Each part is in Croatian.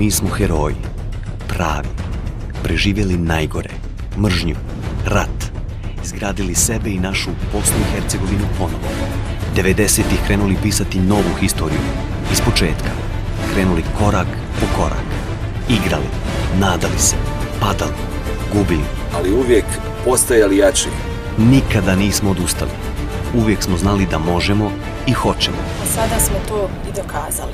Mi smo heroji, pravi, preživjeli najgore, mržnju, rat, izgradili sebe i našu Bosnu i Hercegovinu ponovo. 90-ih krenuli pisati novu historiju, iz početka, krenuli korak po korak, igrali, nadali se, padali, gubili. Ali uvijek postajali jači. Nikada nismo odustali. Uvijek smo znali da možemo i hoćemo. A sada smo to i dokazali.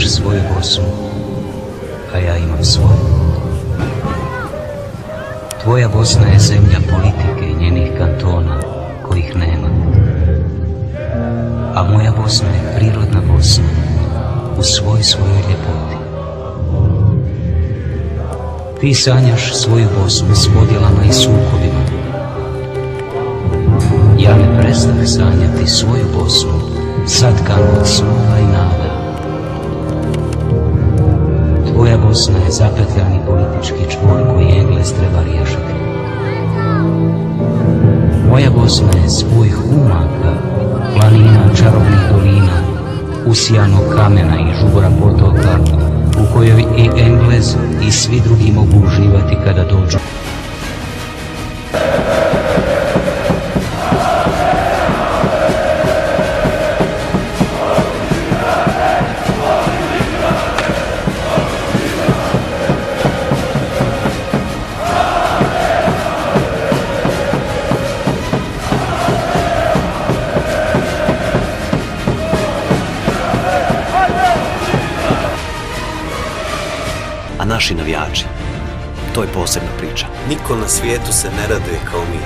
Svoju Bosnu, a ja imam svoju. Tvoja Bosna je zemlja politike i njenih kantona kojih nema. A moja Bosna je prirodna Bosna u svojoj ljepoti. Ti sanjaš svoju Bosnu s podjelama i sukobima. Ja ne prestah sanjati svoju Bosnu satkanu od snova i nada. Tvoja Bosna je zapetljani politički čvor koji Engles treba riješiti. Moja Bosna je spoj humaka, planina, čarobnih dolina, usijanog kamena i žubora potoka u kojoj i Englez i svi drugi mogu uživati kada dođu. A naši navijači, to je posebna priča. Niko na svijetu se ne raduje kao mi.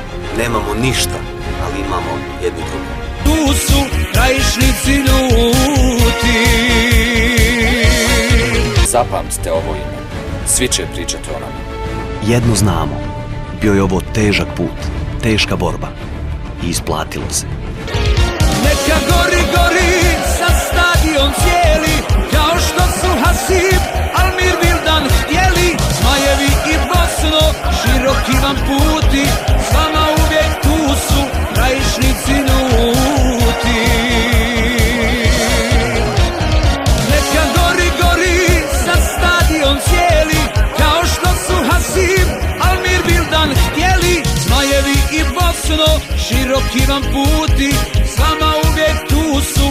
Nemamo ništa, ali imamo jedni drugi. Tu su krajišnici ljuti. Zapamtite ovo ime. Svi će pričati o nama. Jedno znamo, bio je ovo težak put, teška borba i isplatilo se. Neka gori sa stadion cijeli, kao što su Hasib, Almir, Vildan htjeli. Zmajevi i Bosno, široki vam puti, s vama uvijek tu su krajišnici ljuti. Neka gori sa stadion cijeli, kao što su Hasib, Almir, Vildan Bosno, široki vam puti, s vama uvijek tu su